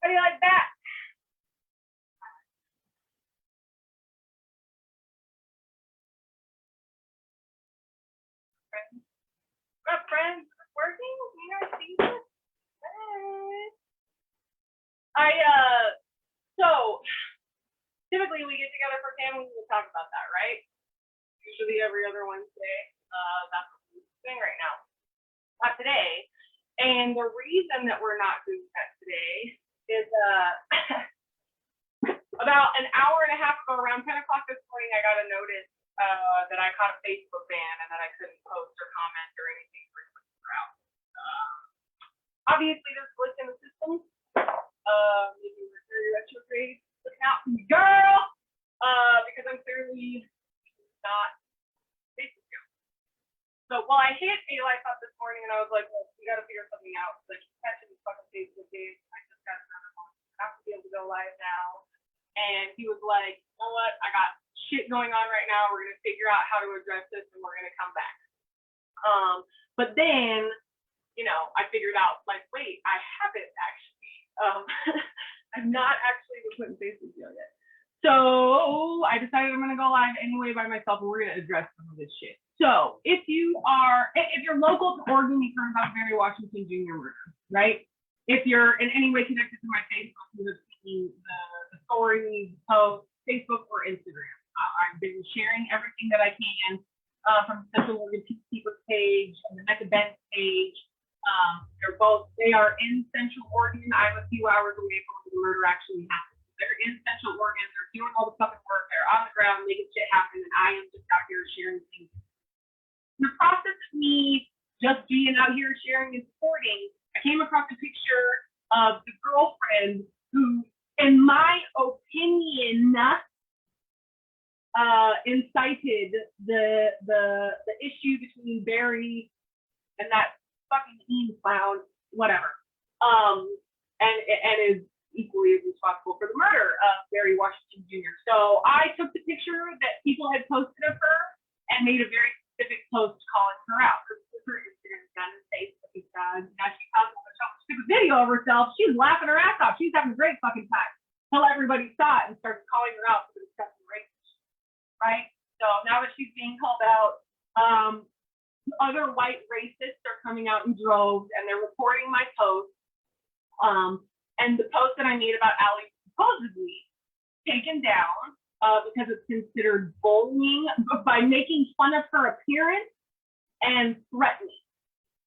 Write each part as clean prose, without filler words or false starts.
How do you like that? What up, friends? Working? You know, see this? Hey. So typically we get together for families and talk about that, right? Usually every other Wednesday. That's what we're doing right now. Not today. And the reason that we're not doing that today is about an hour and a half ago, around 10 o'clock this morning, I got a notice that I caught a Facebook ban and that I couldn't post or comment or anything for 24 hours. Obviously, there's a glitch in the system. Maybe we're very retrograde. Looking out for me, girl! Because I'm clearly not Facebook. So, well, I hit a life up this morning and I was like, well, we got to figure something out. Like, catching these fucking Facebook days. I just got another one. I have to be able to go live now. And he was like, you know what? I got shit going on right now. We're going to figure out how to address this and we're going to come back. But then, you know, I figured out, like, wait, I haven't actually. I'm not actually putting Facebook deal yet. So I decided I'm going to go live anyway by myself and we're going to address some of this shit. So if you're local to Oregon, you've heard about Barry Washington Jr. murder, right? If you're in any way connected to my Facebook, you have seen the stories, posts, Facebook or Instagram. I've been sharing everything that I can from the Central Oregon Peacekeepers page and the Mecca Bench page. They are in Central Oregon. I'm a few hours away from where the murder actually happened. They're in Central Oregon. They're doing all the fucking work. They're on the ground making shit happen, and I am just out here sharing things. In the process of me just being out here sharing and supporting, I came across a picture of the girlfriend who, in my opinion, incited the issue between Barry and that fucking Ian clown, whatever, and is equally as responsible for the murder of Barry Washington Jr. So I took the picture that people had posted of her and made a very specific post calling her out. Because her Instagram is done, Facebook is done. Now she comes up with a stupid video of herself. She's laughing her ass off. She's having a great fucking time. Till everybody saw it and started calling her out for the disgusting racist, right? So now that she's being called out, other white racists are coming out in droves and they're reporting my post. And the post that I made about Allie supposedly taken down because it's considered bullying by making fun of her appearance and threatening.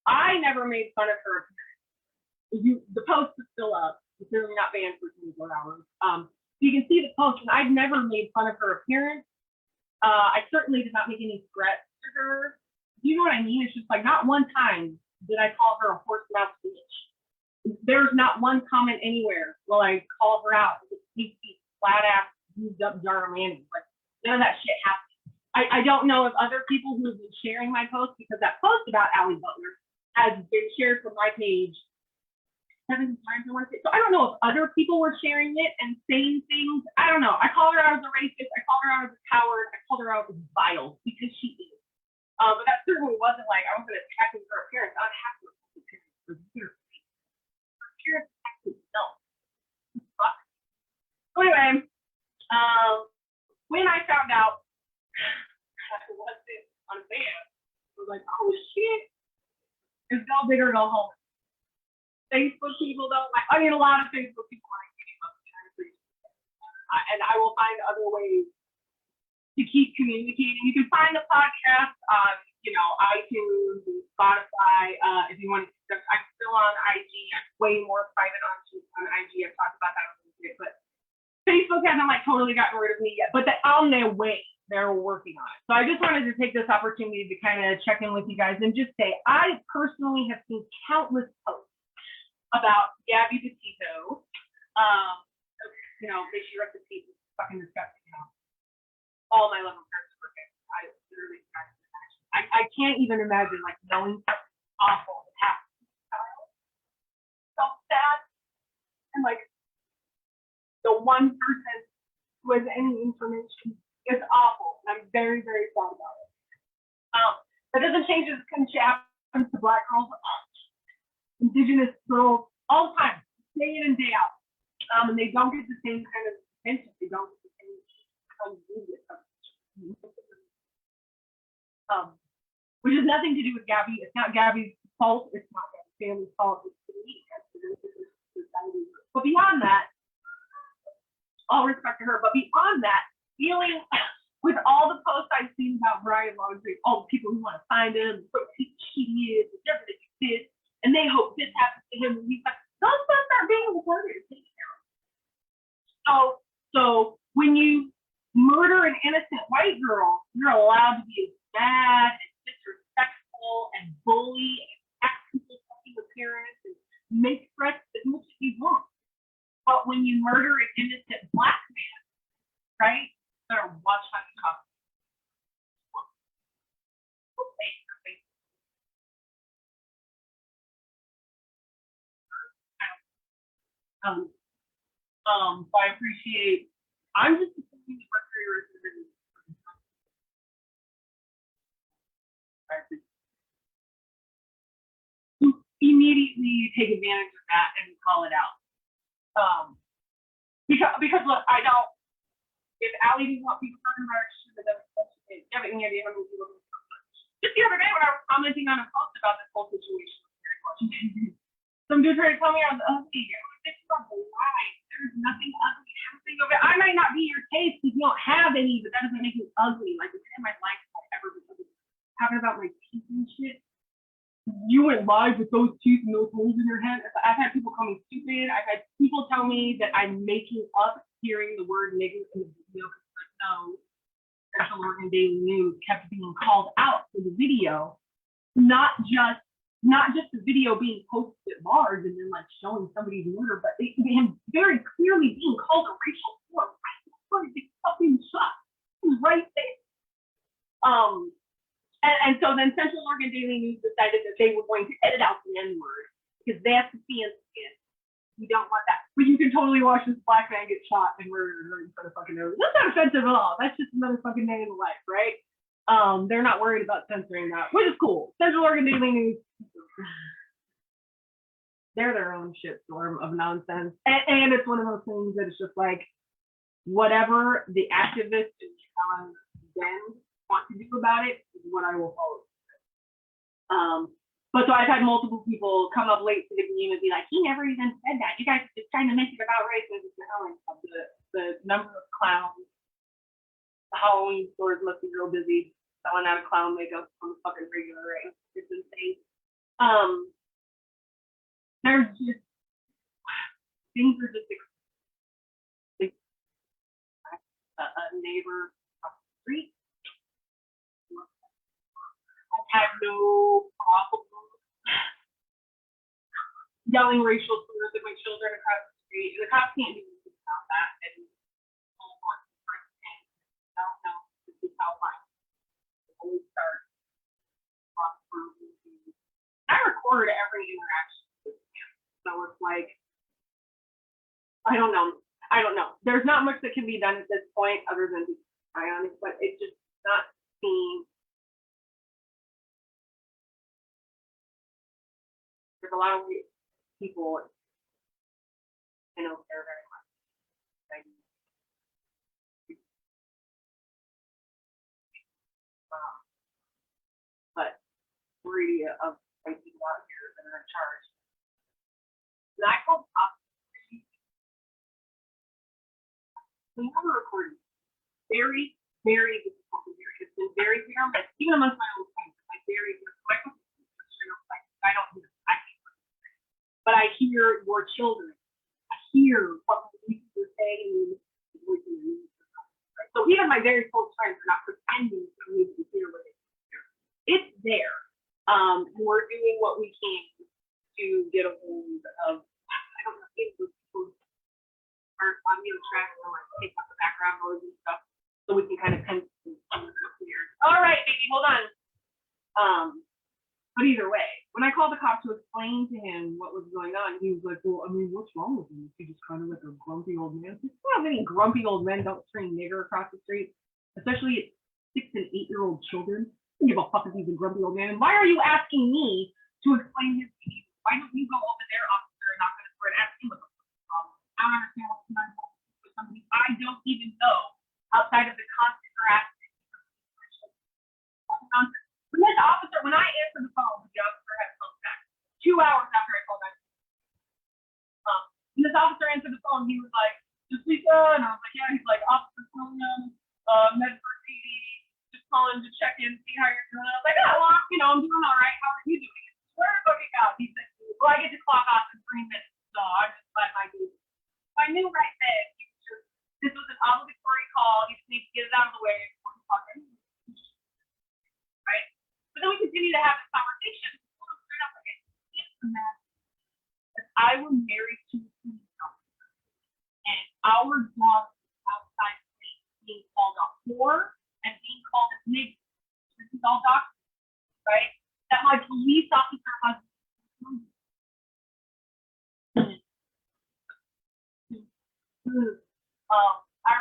I never made fun of her appearance. The post is still up. It's clearly not banned for 24 hours. You can see the post, and I've never made fun of her appearance. I certainly did not make any threats to her. You know what I mean? It's just like not one time did I call her a horse mouth bitch. There's not one comment anywhere will I call her out. It's flat ass, used up jar of mayonnaise. Like none of that shit happened. I don't know if other people who have been sharing my post, because that post about Allie Butler has been shared from my page 7 times. I want to say. So I don't know if other people were sharing it and saying things. I don't know. I called her out as a racist. I called her out as a coward. I called her out as vile because she is. But that certainly wasn't like I wasn't attacking her appearance. I would have to attack her appearance. Her appearance actually self. So anyway, when I found out I wasn't on ban, I was like, oh shit, it's go big or go home. Facebook people don't like. I mean, a lot of Facebook people like me, and I will find other ways to keep communicating. You can find the podcast on, iTunes and Spotify. If you want to, I'm still on IG. I'm way more private on IG. I've talked about that a little bit, but Facebook hasn't totally gotten rid of me yet. But they're on their way. They're working on it. So I just wanted to take this opportunity to kind of check in with you guys and just say I personally have seen countless posts about Gabby Petito. May she rest in peace. It's fucking disgusting. All my love and prayers for him. I literally can't imagine. I can't even imagine knowing something awful that happened to the child. So sad. And the one person who has any information is awful. And I'm very, very sad about it. That doesn't change this kind of shit happens to Black girls, Indigenous girls, all the time, day in and day out. And they don't get the same kind of attention. They don't get the same kind of media coverage. Which has nothing to do with Gabby. It's not Gabby's fault. It's not Gabby's family's fault. It's the media. But beyond that, all respect to her. But beyond that, dealing with all the posts I've seen about Brian Laundrie, all the people who want to find him, what he is, they're going to do this, and they hope this happens to him. And he's like, those posts aren't being reported. So when you murder an innocent white girl, you're allowed to be as bad and disrespectful and bully and ask people fucking appearance and make threats as much as you want. But when you murder an innocent black man, right? Better watch how you talk. So I appreciate. I'm just assuming the Mercury immediately take advantage of that and call it out. Because look, I don't. If Allie didn't want people talking about her, she would have done it. You have any idea how many people? Just the other day when I was commenting on a post about this whole situation with Mary Washington, some dude tried to tell me I was ugly. This is a lie. There's nothing ugly happening over it. I might not be your taste because you don't have any, but that doesn't make me ugly. Like, it's in my life ever because of talking about my teeth and shit. You went live with those teeth and those holes in your head. I've had people call me stupid. I've had people tell me that I'm making up hearing the word nigger in the video. Like, no, Central Oregon Daily News kept being called out for the video, not just the video being posted at large and then like showing somebody's murder, but him very clearly being called a racial slur right before he fucking shot. He was right there. And so then Central Oregon Daily News decided that they were going to edit out the N-word because that's the fancy. We don't want that. But you can totally watch this black man get shot and murdered right in front of fucking nose. That's not offensive at all. That's just another fucking day in the life, right? They're not worried about censoring that, which is cool. Central Oregon Daily News, they're their own shitstorm of nonsense. And it's one of those things that it's just like, whatever the activists and challenge then want to do about it is what I will follow. But so I've had multiple people come up late to the game and be like, he never even said that. You guys are just trying to make it about racism. The number of clowns, the Halloween stores must be real busy selling out of clown makeup on the fucking regular rate. It's insane. There's just things are just a neighbor across the street. I have no problem yelling racial slurs at my children across the street. The cops can't do anything about that. And no, this is how life always starts. I record every interaction with him. So it's like, I don't know. There's not much that can be done at this point other than be honest, but it just not seem. There's a lot of people I know care very much. But majority of white people out here that are in charge. And I called up. We have a recording. Very, very difficult to hear. It's been very clear, but even amongst my own friends, like very difficult. I don't hear. But I hear your children. I hear what you're saying. So even my very close friends are not pretending for me to hear what they hear. It's there. And we're doing what we can to get a hold of, I don't know, people are audio tracks and like take out the background noise and stuff so we can kind of pen some of the here. All right, baby, hold on. But either way, when I called the cop to explain to him what was going on, he was like, well, I mean, what's wrong with him? Is he just kind of like a grumpy old man? Well, many grumpy old men don't scream nigger across the street, especially 6 and 8-year-old children. I don't give a fuck if he's a grumpy old man. And why are you asking me to explain his behavior? Why don't you go over there, officer, and knock on his door and ask him what the problem is? I don't understand what's going on with somebody I don't even know outside of the constant harassment. When I answered the phone, the officer had phone back 2 hours after I called back. And this officer answered the phone. He was like, "Just Lisa," and I was like, "Yeah." He's like, "Officer William, Medford PD, just calling to check in, see how you're doing." I was like, "Oh, well, I'm doing all right. How are you doing?" "Where are you going out?" He said, "Well, I get to clock off in 3 minutes, so I just let my dude." I knew right then this was an obligatory call. He just needs to get it out of the way before he talks. Right? But then we continue to have this conversation. I was married to a police officer, and our dog was outside the place being called a whore and being called a nigger. This is all documented, right? That my police officer was.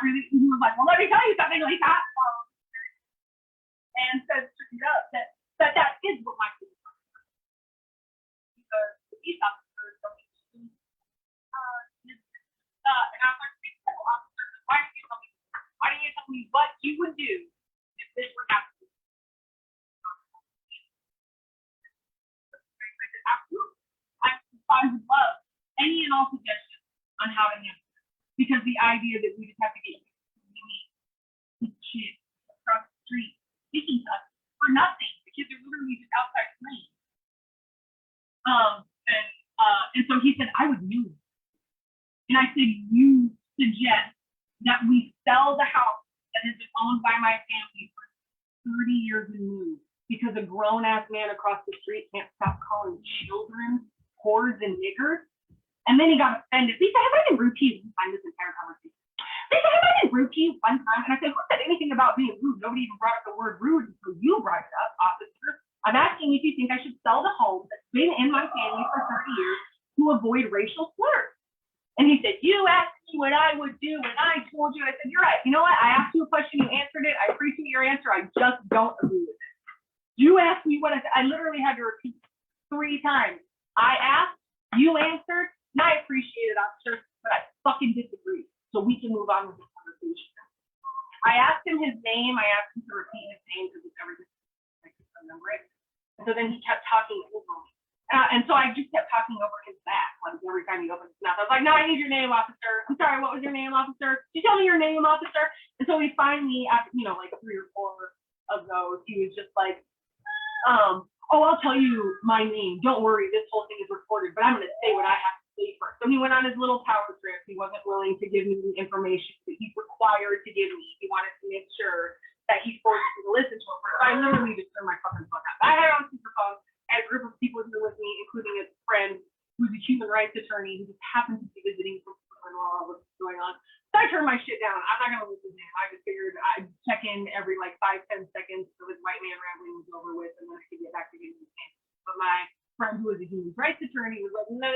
He was like, "Well, let me tell you something, Lisa," and said straight up that is what my police officer is. Because the police officer is going to and I was like, "Officer, why do you tell me what you would do if this were happening?" Absolutely. I would love any and all suggestions on how to handle it. Because the idea that we just have to get kids across the street speaking to us for nothing. The kids are literally just outside playing. And so he said, "I would move." And I said, "You suggest that we sell the house that has been owned by my family for 30 years and move because a grown-ass man across the street can't stop calling children whores and niggers?" And then he got offended. "Lisa, have I been rude to you one time this entire conversation? Lisa, have I been rude to you one time?" And I said, "Who said anything about being rude? Nobody even brought up the word rude until you brought it up, officer. I'm asking if you think I should sell the home that's been in my family for 30 years to avoid racial slurs." And he said, "You asked me what I would do, and I told you." I said, "You're right. You know what? I asked you a question, you answered it. I appreciate your answer. I just don't agree with it. You asked me what I said. I literally had to repeat 3 times. I asked, you answered, and I appreciate it, officer, but I fucking disagree. So we can move on with the conversation." I asked him his name. I asked him to repeat his name because it's everything I could remember it. And so then he kept talking over me. And so I just kept talking over his back, like every time he opened his mouth. I was like, "No, I need your name, officer. I'm sorry, what was your name, officer? Did you tell me your name, officer?" And so he finally, after, like 3 or 4 of those, he was just like, "Oh, I'll tell you my name. Don't worry, this whole thing is recorded, but I'm going to say what I have to say first." So he went on his little power trip. He wasn't willing to give me the information that he's required to give me. He wanted to make sure that he forced me to listen to him first. So I literally just turned my fucking phone out. I had it on speakerphone. I had a group of people here with me, including a friend who's a human rights attorney who just happened to be visiting from Brooklyn while all this was going on. So I turned my shit down. I'm not going to listen to him. I just figured I'd check in every 5-10 seconds so his white man rambling was over with, and then I could get back to getting his name. But my friend who was a human rights attorney was like, "No.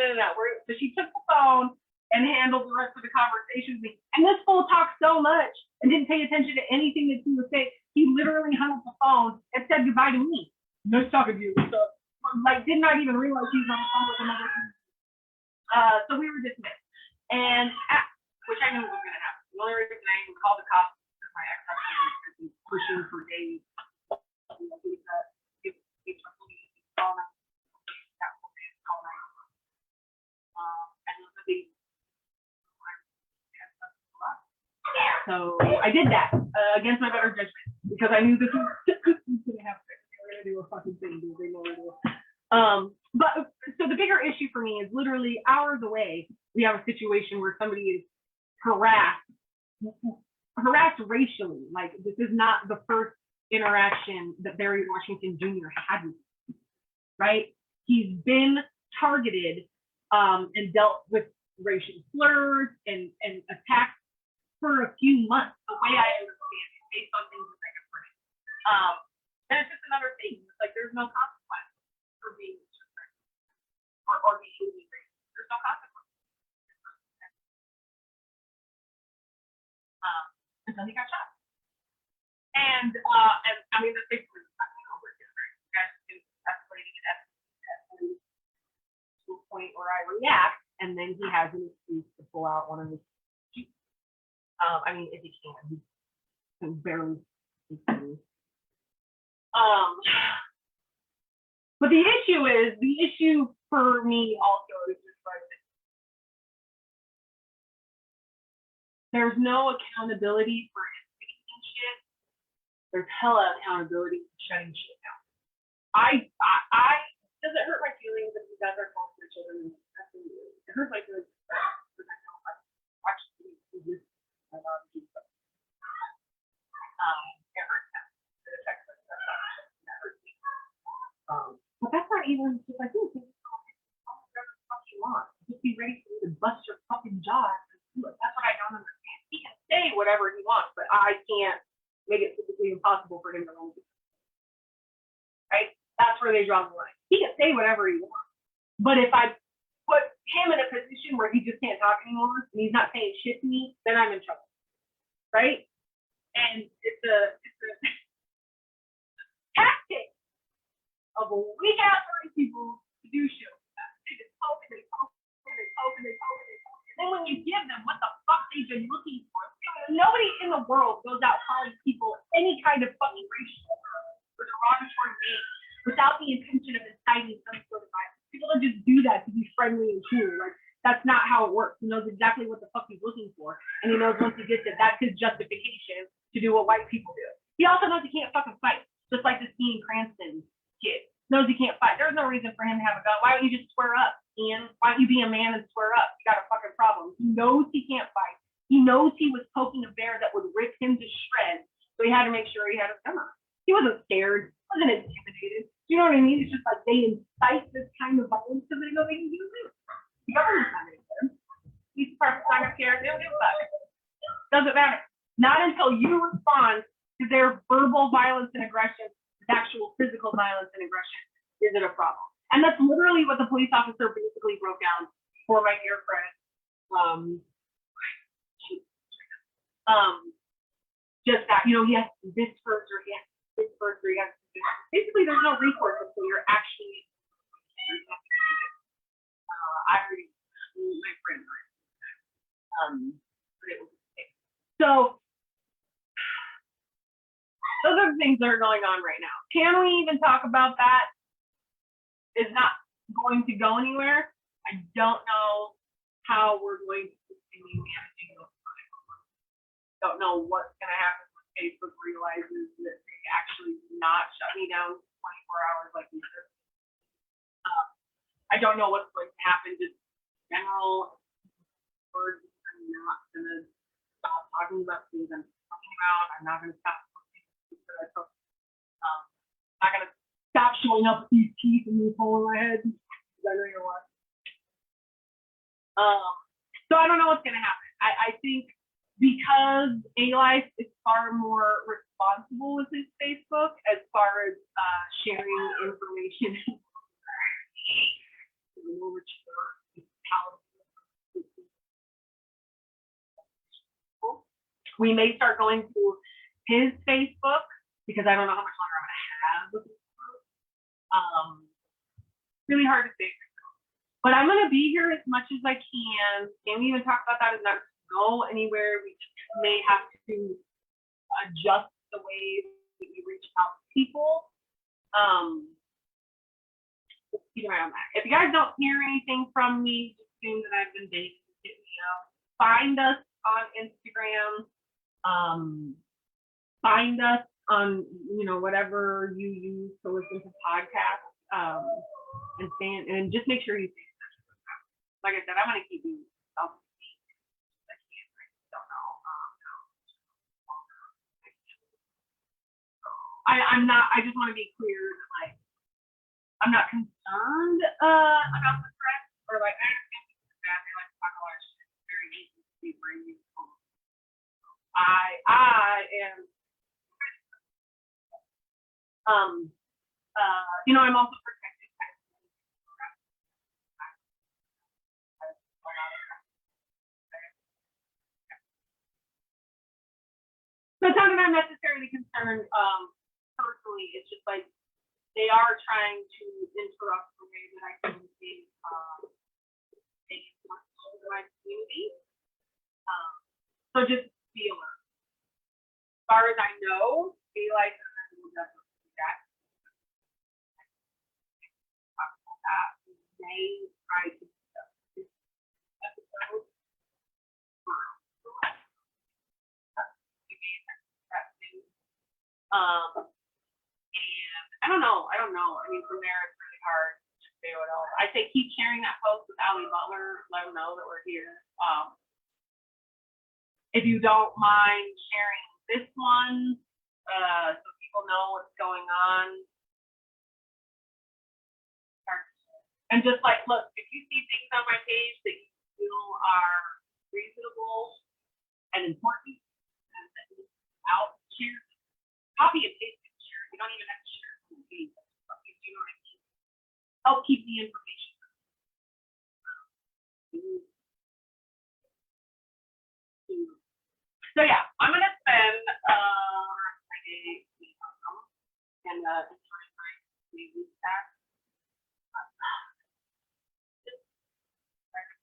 So she took the phone and handled the rest of the conversation with me. And this fool talked so much and didn't pay attention to anything that he was saying. He literally hung up the phone and said goodbye to me. "Nice talking to you." So, did not even realize he was on the phone with another person. So we were dismissed. And which I knew was going to happen. The only reason I even called the cops is because my ex-husband has been pushing for days. So I did that against my better judgment because I knew this was going to happen. They were going to do a fucking thing. They know what to do. But so the bigger issue for me is literally hours away. We have a situation where somebody is harassed racially. Like, this is not the first interaction that Barry Washington Jr. had with me, right? He's been targeted and dealt with racial slurs and attacks for a few months, the way I understand it, based on things that I have read. And it's just another thing. It's like there's no consequence for being disrespectful or behaving racist. There's no consequence. Until he got shot. And I mean, the thing was over here, right? You guys do escalating it to a point where I react, and then he has an excuse to pull out one of his cheeks. I mean, if he can, he can barely see. But the issue for me also is just like, there's no accountability for his speaking shit. There's hella accountability for shutting shit down. I does it hurt my feelings if you guys are calling for children? Absolutely. It hurts my feelings. Actually, it hurts them. It affects us. That hurts me. But that's not even just like, oh, whatever the fuck you want. Just be ready for me to bust your fucking jaw. That's what I don't understand. He can say whatever he wants, but I can't make it physically impossible for him to own it. Right? That's where they draw the line. He can say whatever he wants. But if I put him in a position where he just can't talk anymore and he's not saying shit to me, then I'm in trouble. Right? And it's a tactic of a weak ass white people to do shit. They just poke and they poke and they poke and they poke and they poke. And then when you give them what the fuck they've been looking for, nobody in the world goes out calling people any kind of fucking racial or derogatory name without the intention of inciting some sort of violence. People don't just do that to be friendly and cool. Like, that's not how it works. He knows exactly what the fuck he's looking for. And he knows once he gets it, that's his justification to do what white people do. He also knows he can't fucking fight. Just like this Ian Cranston kid. Knows he can't fight. There's no reason for him to have a gun. Why don't you just square up, Ian? Why don't you be a man and square up? You got a fucking problem. He knows he can't fight. He knows he was poking a bear that would rip him to shreds. So he had to make sure he had a gun on. He wasn't scared. He wasn't intimidated. You know what I mean? It's just like they incite this kind of violence so they go, they can do this. The government's not going to care. These parts not going to care. They don't give a fuck. Doesn't matter. Not until you respond to their verbal violence and aggression, actual physical violence and aggression, is it a problem. And that's literally what the police officer basically broke down for my dear friend. Just that, you know, he has this first or he has this first or he has this. Basically, there's no recourse until you're actually. I already, my friend, but it was so. Those are the things that are going on right now. Can we even talk about that? It's not going to go anywhere. I don't know how we're going to continue managing those. Don't know what's going to happen when Facebook realizes that they actually do not shut me down 24 hours like we said. I don't know what's going to happen. Just general words. I'm not going to stop talking about things I'm talking about. I'm not going to stop talking about I'm not going to stop showing up with these teeth and these hole in my head. I know you're what. So I don't know what's going to happen. I think because A-Life is far more responsible with his Facebook as far as sharing information. We may start going to his Facebook because I don't know how much longer I'm going to have with Facebook. Really hard to say. But I'm going to be here as much as I can. Can we even talk about that? Is not go anywhere. We just may have to adjust the way that we reach out to people. Just keep an eye on that. If you guys don't hear anything from me, just assume that I've been dating. Find us on Instagram. Find us on, you know, whatever you use to listen to podcasts. And just make sure you stay in touch with us. Like I said, I'm going to keep you self. I'm not, I just want to be clear, like, I'm not concerned about the threat, or like, I understand people are bad, they like to talk a lot of shit. It's very easy to be very useful. I am, you know, I'm also protected. So it's not that I'm necessarily concerned, personally. It's just like they are trying to interrupt the way that I communicate my community. So just be alert. As far as I know, be like, we'll definitely do that. Talk about that. We may try to do this episode. And I don't know. I mean, from there, it's really hard to say what else. I say keep sharing that post with Ali Butler. Let them know that we're here. If you don't mind sharing this one, so people know what's going on. And just like, look, if you see things on my page that you feel are reasonable and important, and that you out share, copy and paste it, share. You don't even have to share it on the page. You know what I mean? Help keep the information. So yeah, I'm gonna spend my day and enjoying my maybe that.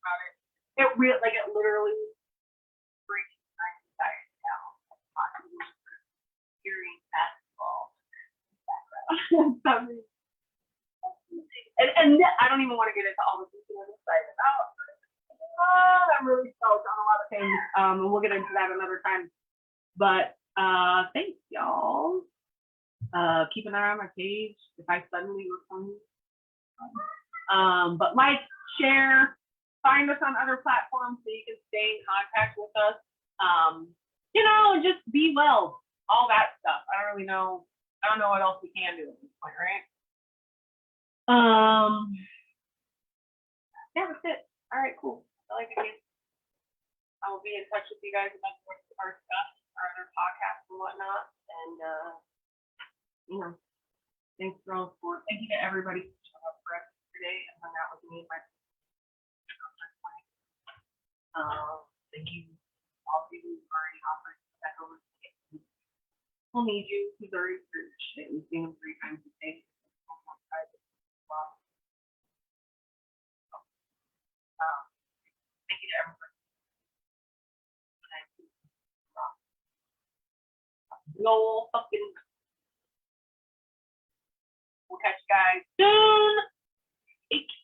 About it. It really, like, it literally brings my anxiety down. Hearing basketball background. and I don't even want to get into all the things I'm excited about. I'm really stoked on a lot of things. And we'll get into that another time. But thanks, y'all. Keep an eye on my page if I suddenly respond. But like, share, find us on other platforms so you can stay in contact with us. You know, just be well, all that stuff. I don't know what else we can do at this point, right? Yeah, that's it. All right, cool. I like it. I will be in touch with you guys about our stuff, our other podcasts and whatnot. And you know, thanks for all the support. Thank you to everybody who showed up for us today and hung out with me. Thank you all of you who already offered that over. We'll need you. He's already searched it. We've seen him 3 times a day. Thank you to everybody. No fucking. We'll catch you guys soon. Take care.